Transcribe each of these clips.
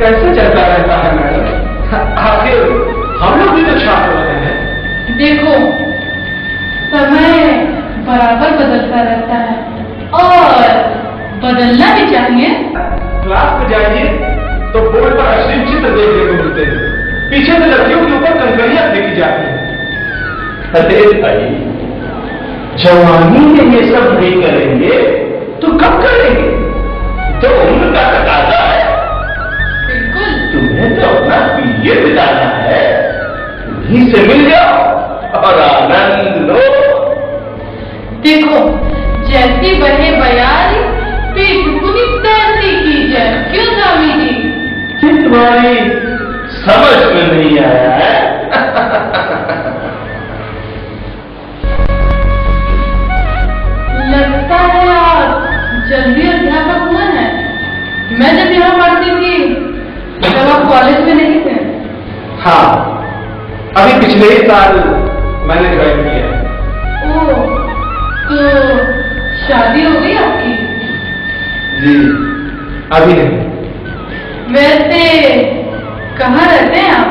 कैसे चलता रहता है मैडम? आखिर हम लोग भी तो छात्र होते हैं। देखो, समय बराबर बदलता रहता है और बदलना भी चाहिए। क्लास में जाइए तो बोर्ड पर अश्लील चित्र देखने को मिलते हैं, पीछे से लड़कियों के ऊपर कंकड़ियां फेंकी जाती हैं। अरे भाई, जवानी में ये सब नहीं करेंगे तो कब करेंगे? तो उम्र का तकाजा है। बिल्कुल। तुम्हें तो अपना पीरियड बिताना है, उन्हीं से मिल जाओ और आनंद लो। देखो, जैसी बहे बयारी पीठ पुनी तैसी की जाए। क्यों स्वामी जी? तुम्हारी समझ में नहीं आया है। लगता है आप जल्दी अध्यापक हुए हैं। मैं जब यहाँ पढ़ती थी तब आप कॉलेज में नहीं थे। हाँ, अभी पिछले ही साल मैंने ज्वाइन किया। ओह, तो शादी हो गई आपकी? जी, अभी नहीं। वैसे कहाँ रहते हैं आप?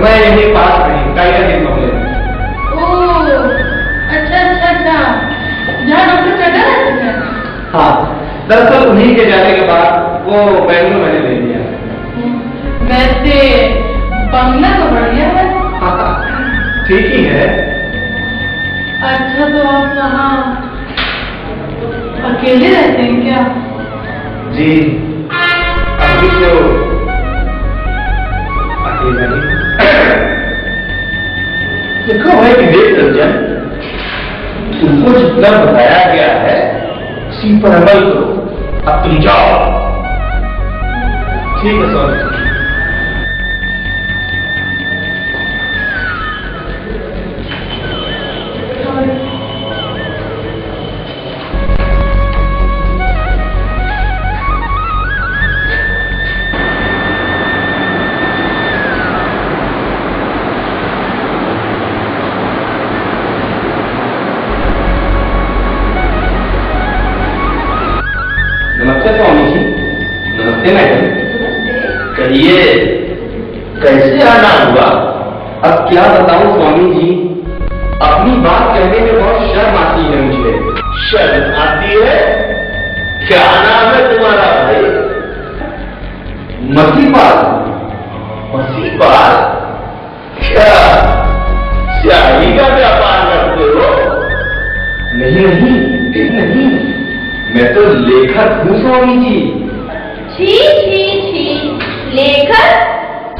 मैं यहीं पास नहीं, टाइगर हिल मोहल्ले में। ओह, अच्छा अच्छा अच्छा, जहाँ डॉक्टर चढ़ा रहते हैं। हाँ, दरअसल उन्हीं के जाने के बाद वो बेंगलुरु मैंने ले लिया। वैसे बंगला तो बढ़िया है। ठीक ही है। अच्छा, तो आप वहाँ अकेले रहते हैं क्या? जी, अभी तो अकेला ही। देखो भाई विवेक रंजन, तुमको जितना बताया गया है उसी पर अमल करो। अब तुम जाओ। ठीक है सर। नमस्ते स्वामी जी। नमस्ते मैडम। कहिए, कैसे आना हुआ? अब क्या बताऊं स्वामी जी, अपनी बात कहने में बहुत शर्म आती है मुझे। शर्म आती है? क्या नाम है तुम्हारा भाई? मसीपाल। मसीपाल? क्या स्याही का व्यापार करते हो? नहीं नहीं नहीं, मैं तो लेखक हूँ स्वामी जी। छी छी छी, लेखक?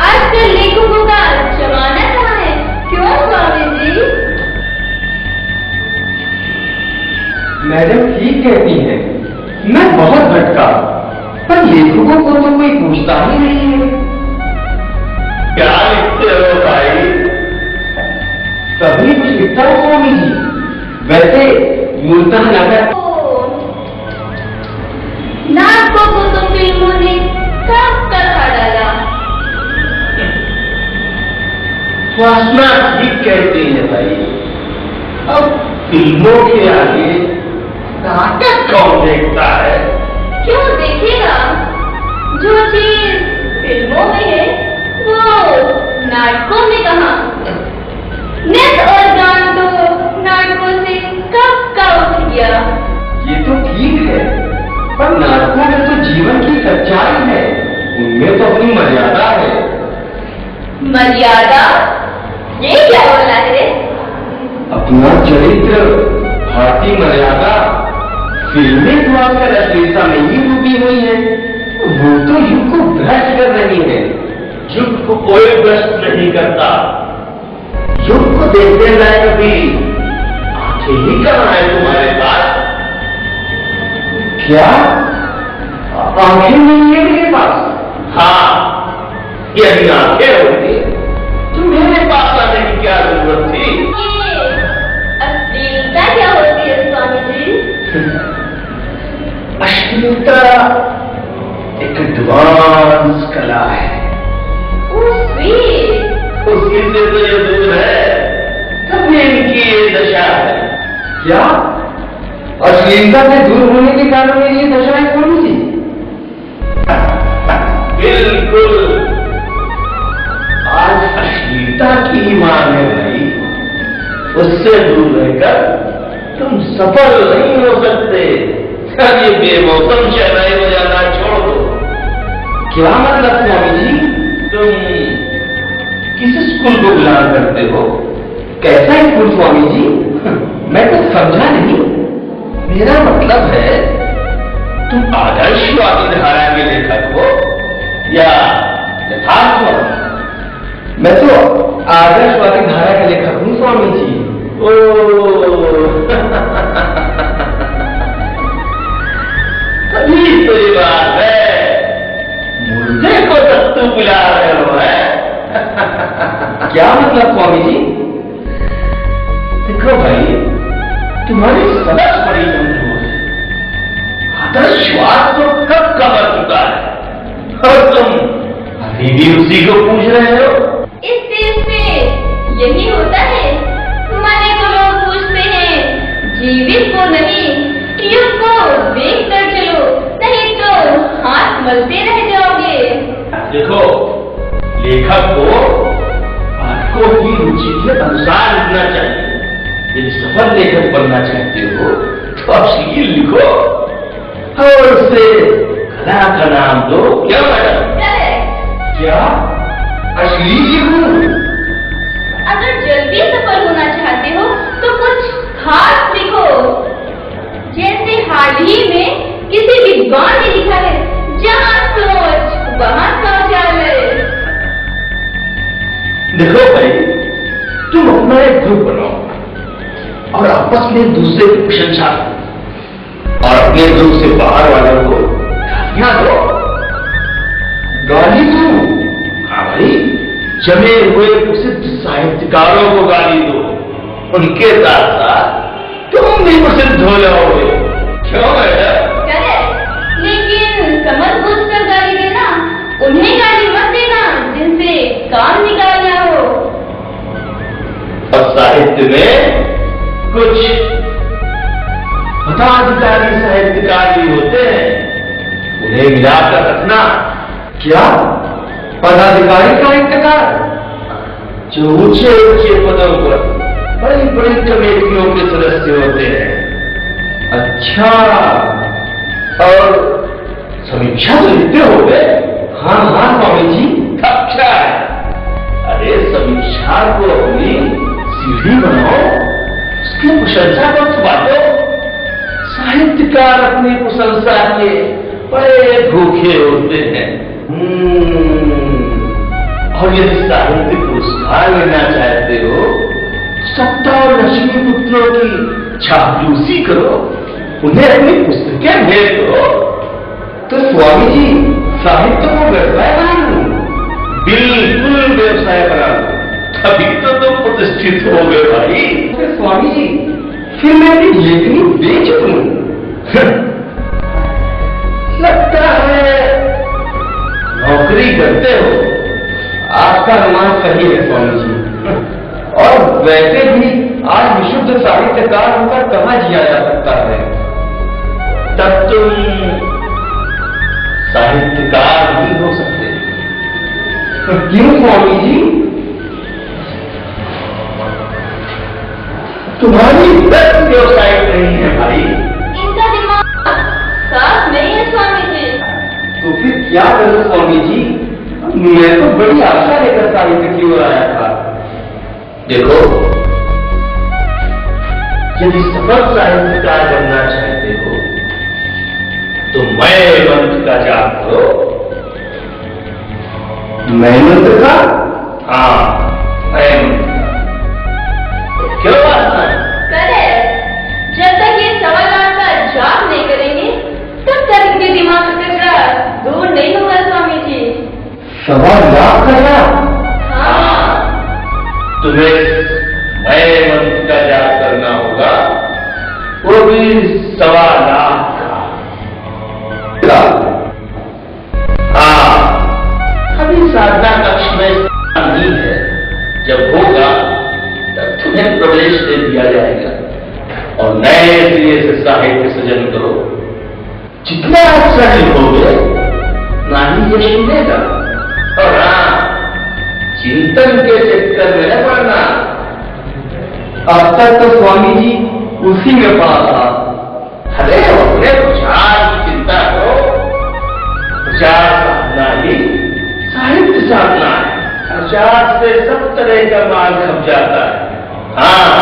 आजकल लेखकों का जमाना कहाँ है? क्यों स्वामी जी? मैडम ठीक कहती हैं, मैं बहुत भटका, पर लेखकों को तो कोई पूछता ही नहीं है। क्या लिखते हो भाई? सभी कुछ लिखता हूँ स्वामी जी। वैसे मूलतः नाटक। नाटकों को तो फिल्मों ने कब तक खा डाला। वासना ठीक कहती है भाई। अब फिल्मों के आगे नाटक कौन देखता है? क्यों देखेगा? जो चीज फिल्मों में है वो नाटकों में कहाँ? नृत्य और गान तो नाटकों से कब का उठ गया। ये तो ठीक है, पर नाटकों में तो जीवन की सच्चाई है, उनमें तो अपनी मर्यादा है। मर्यादा? ये क्या बोला है? अपना चरित्र, भारतीय मर्यादा फिल्में तो आजकल अश्लीलता में ही डूबी हुई है। वो तो युग को भ्रष्ट कर रही है। युग को कोई भ्रष्ट नहीं करता। युग को देखते जाए कभी आंखें ही कहाँ है तुम्हारे पास? क्या आंखें नहीं है मेरे पास? हाँ, यदि आंखें होती तो मेरे पास आने की क्या जरूरत थी? ये अश्लीलता क्या होती है स्वामी जी? अश्लीलता एक एडवांस कला है। उसकी से तो ये दूर है, तभी इनकी ये दशा है। क्या अश्लीलता से दूर होने के कारण मेरी ये दशा है स्वामी जी? बिल्कुल नाम है भाई, उससे दूर रहकर तुम सफल नहीं हो सकते। ये बेमौसम शहनाई बजाना छोड़ दो। क्या मतलब स्वामी जी? तुम किस स्कूल को बिलोंग करते हो? कैसा स्कूल स्वामी जी? मैं तो समझा नहीं। मेरा मतलब है तुम आदर्शवादी धारा के लेखक हो या यथार्थवादी? मैं तो आदर्शवादी धारा के लेखक हूँ स्वामी जी। अभी तो ये बात है, मुर्दे को सत्तू पिला रहे हो है? क्या मतलब स्वामी जी? देखो भाई, तुम्हारी समझ बड़ी कमजोर है। आदर्शवाद तो कब का मर चुका है और तुम अभी भी उसी को पूछ रहे हो। इस देश में यही होता है। मरे को लोग पूछते हैं, जीवित को नहीं। युग को देख कर चलो, नहीं तो हाथ मलते रह जाओगे। देखो, लेखक को पाठकों की रुचि के अनुसार लिखना चाहिए। यदि सफल लेखक बनना चाहते हो तो अश्लील लिखो और उसे कला का नाम दो। क्या मैडम? क्या अश्लील लिखूं? अगर जल्दी सफल होना चाहते हो तो कुछ खास लिखो। जैसे हाल ही में किसी विद्वान ने लिखा है, जहाँ सोच वहाँ शौचालय। देखो भाई, तुम अपना एक ग्रुप बनाओ और आपस में एक दूसरे की प्रशंसा करो और अपने ग्रुप से बाहर वालों को गालियां दो। गाली दूं? हाँ भाई, जमे हुए प्रसिद्ध साहित्यकारों को गाली दो। उनके साथ साथ तुम भी प्रसिद्ध हो जाओगे। क्यों मैडम? लेकिन समझ बूझ कर गाली देना, उन्हें गाली मत देना जिनसे काम निकालना हो। और साहित्य में कुछ पदाधिकारी साहित्यकार भी होते हैं, उन्हें मिलाकर रखना। क्या पदाधिकारी साहित्यकार? जो ऊंचे ऊंचे पदों पर बड़ी बड़ी कमेटियों के सदस्य होते हैं। अच्छा, और समीक्षा तो लिखते हो गए? हाँ हाँ स्वामी जी। अच्छा है। अरे समीक्षा को अपनी सीढ़ी बनाओ, उसकी प्रशंसा को बांटो। साहित्यकार अपनी प्रशंसा के बड़े भूखे होते हैं। और यदि साहित्य पुरस्कार लेना चाहते हो, सत्ता और लक्ष्मी पुत्रों की चापलूसी करो, उन्हें अपनी पुस्तकें भेज दो। तो स्वामी जी, साहित्य को व्यवसाय बना लूं? बिल्कुल व्यवसाय बना लो, तभी तो तुम प्रतिष्ठित हो गए भाई। तो स्वामी जी, फिर मैं अपनी लेखनी बेच दूं? लगता है नौकरी करते हो। आपका अनुमान सही है स्वामी जी। और वैसे भी आज विशुद्ध साहित्यकार होकर कहाँ जिया जा सकता है? तब तुम साहित्यकार नहीं हो सकते। क्यों स्वामी जी? तुम्हारी वृत्ति व्यवसायिक नहीं है भाई। इनका दिमाग साफ नहीं है स्वामी जी। तो फिर क्या करूं स्वामी जी? मैं तो बड़ी आशा लेकर साहित्य की ओर आया था। देखो, यदि सफल साहित्यकार बनना चाहते हो तो मैं मंत्र का जाप करो। मैं मंत्र का? हाँ, मैं मंत्र। क्यों आसान? जब तक ये सवाल का जाप नहीं करेंगे तब तक इनके दिमाग का कचरा दूर नहीं होगा स्वामी जी। 1.25 लाख का जाप? हाँ। तुम्हें मैं मंत्र का जाप करना होगा, वो भी 1.25 लाख का। हाँ, अभी साधना कक्ष में नहीं है। जब होगा तब तुम्हें प्रवेश दे दिया जाएगा और नए सिरे से साहित्य सृजन करो। जितना अच्छा लिखोगे ना ही यश मिलेगा। और हाँ, चिंतन के चक्कर में न पड़ना। अब तक तो स्वामी जी उसी में पड़ा था। अरे अपने प्रचार की चिंता करो, प्रचार साधना ही साहित्य साधना है। प्रचार से सब तरह का माल खप जाता है। हाँ,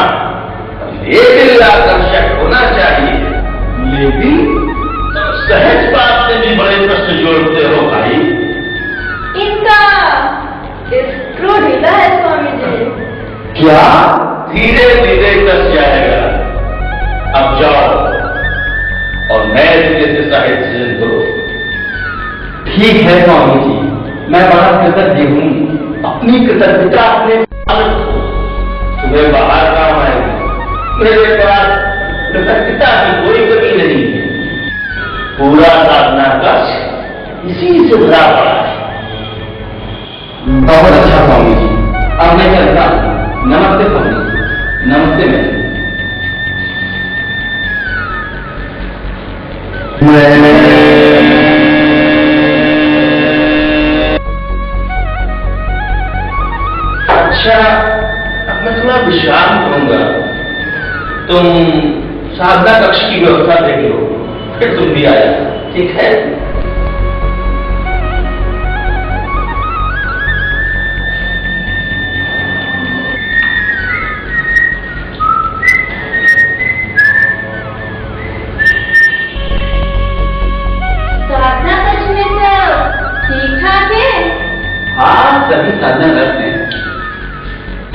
लेकिन आकर्षक होना चाहिए। लेकिन तो सहज बात से भी बड़े प्रश्न जोड़ते हो भाई। इनका स्क्रू ढीला है स्वामी जी। क्या? धीरे धीरे कस जाएगा। अब जाओ और नए सिरे से साहित्य सृजन करो। ठीक है स्वामी जी, मैं बड़ा कृतज्ञ हूँ। अपनी कृतज्ञता अपने पालक हो, तुम्हें बाहर काम आएगी। मेरे पास कृतज्ञता की कोई कमी नहीं है। पूरा साधना का इसी से भरा पड़ा है। बहुत अच्छा स्वामी जी, अब मैं चलता हूँ। नमस्ते स्वामी जी। नमस्ते अच्छा, अब मैं थोड़ा विश्राम करूंगा। तुम साधना कक्ष की व्यवस्था देख लो, फिर तुम भी आया। ठीक है? साधना कक्ष में सब ठीक ठाक है? हाँ, सभी साधनारत हैं।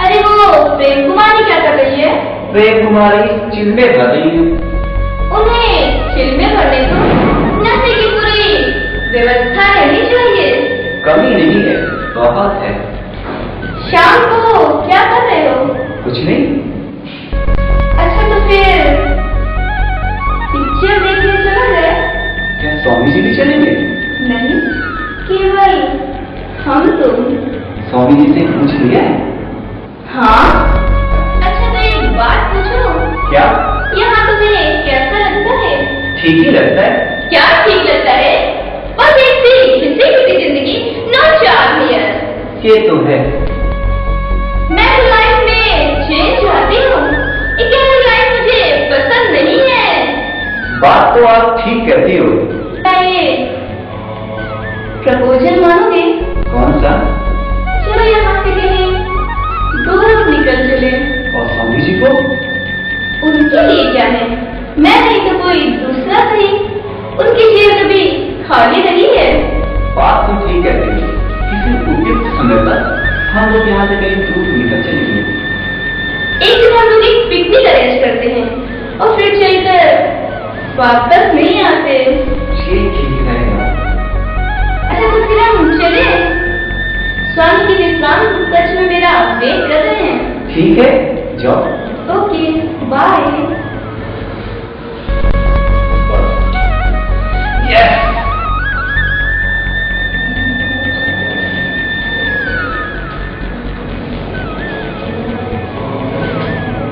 अरे वो प्रेम कुमारी क्या कर रही है? प्रेम कुमारी चिल्मे भर रही है। उन्हें चिल में भरने को नशे की पूरी व्यवस्था रहनी चाहिए। कमी नहीं है, बहुत है। शाम को क्या कर रहे हो? कुछ नहीं। अच्छा तो फिर पिक्चर देखने चला गए? क्या स्वामी जी भी चलेंगे? नहीं, केवल हम तुम। स्वामी जी से पूछ लिया है? हाँ। अच्छा तो एक बात पूछो, क्या? यहाँ तुम्हें कैसा लगता है? ठीक ही लगता है। क्या ठीक लगता है? बस एक सी घिसी जिंदगी, नो चार्म हियर। ये तो है। मैं तो लाइफ में चेंज चाहती हूँ। अकेली लाइफ मुझे पसंद नहीं है। बात तो आप ठीक कहती हो। क्या ये प्रपोजल मानोगे? कौन सा? चलो यहाँ से कहीं दूर निकल चले। और स्वामी जी को? उनके लिए क्या है? मैं नहीं तो कोई दूसरा सही। उनकी चेयर कभी खाली नहीं है। बात तो ठीक कहती हो। किसी उपयुक्त समय पर हम लोग यहाँ से कहीं दूर निकल चलेंगे। एक दिन हम लोग एक पिकनिक अरेंज करते हैं और फिर चलकर वापस नहीं आते। ठीक रहेगा। अच्छा तो फिर हम चले। स्वामी की विश्राम कक्ष में मेरा वेट कर रहे हैं। ठीक है, जाओ। Okay, bye.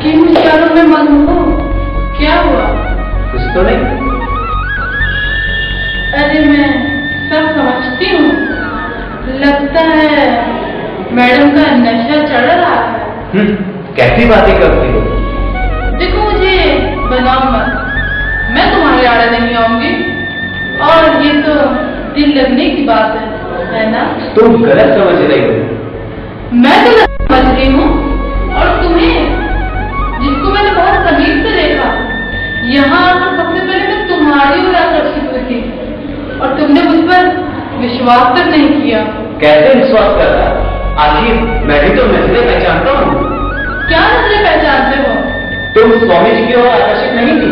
किन विचारों में मन हो? क्या हुआ? कुछ तो नहीं। अरे मैं सब समझती हूँ। लगता है मैडम का नशा चढ़ रहा है। कैसी बातें करती हो? देखो मुझे बनाओ मत, मैं तुम्हारे आड़े नहीं आऊंगी। और ये तो दिल लगने की बात है ना? तुम गलत समझ रही हो। मैं तो गलत समझ रही हूँ। और तुम्हें, जिसको मैंने बहुत समीप से देखा, यहाँ आकर सबसे पहले मैं तुम्हारी ओर आकर्षित हुई थी और तुमने मुझ पर विश्वास तक नहीं किया। कैसे विश्वास कर रहा? आखिर मैं भी तो नजरें पहचानता हूँ। क्या नजरें पहचानते हो? तुम स्वामी जी की ओर आकर्षित नहीं थी?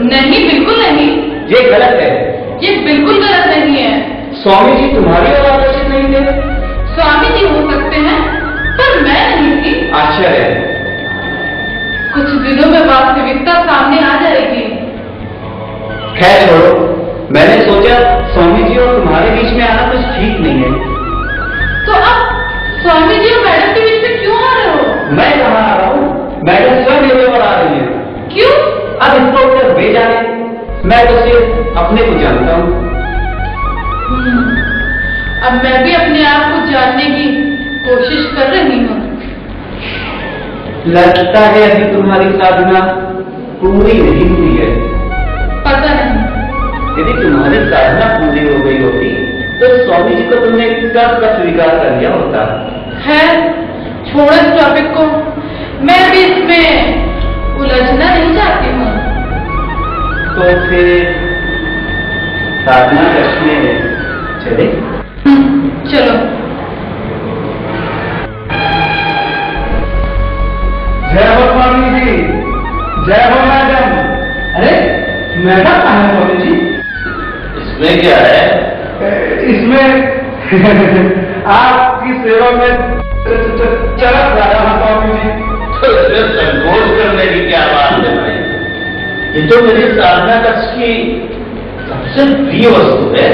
नहीं, बिल्कुल नहीं। ये गलत है। ये बिल्कुल गलत नहीं है। स्वामी जी तुम्हारी ओर आकर्षित नहीं थे? स्वामी जी हो सकते हैं, पर मैं नहीं थी। आश्चर्य है। कुछ दिनों में वास्तविकता सामने आ जाएगी। खैर छोड़ो, मैंने सोचा स्वामी जी और तुम्हारे बीच में आना कुछ ठीक नहीं है। तो अब स्वामी जी और मैडम के बीच में क्यों आ रहे हो? मैं कहाँ आ रहा हूँ? मैडम स्वयं मेरे ओर आ रही है। क्यों? अब इसको उत्तर वे जाने, मैं तो सिर्फ अपने को जानता हूँ। अब मैं भी अपने आप को जानने की कोशिश कर रही हूँ। लगता है अभी तुम्हारी साधना पूरी नहीं हुई है। पता नहीं। यदि तुम्हारी साधना पूरी हो गई होती तो स्वामी जी को तुमने कब का स्वीकार कर लिया होता। है, छोड़ो इस टॉपिक को, मैं भी इसमें उलझना नहीं चाहती हूँ। तो फिर साधना करने चले। चलो। जय हो स्वामी जी, जय हो मैडम। अरे मैडम कहाँ है स्वामी जी? इसमें क्या है? इसमें आपकी सेवा में चलत रहा हूँ स्वामी जी। तो इसमें संकोच करने की क्या बात है भाई? ये तो मेरी साधना कक्ष की सबसे प्रिय वस्तु है।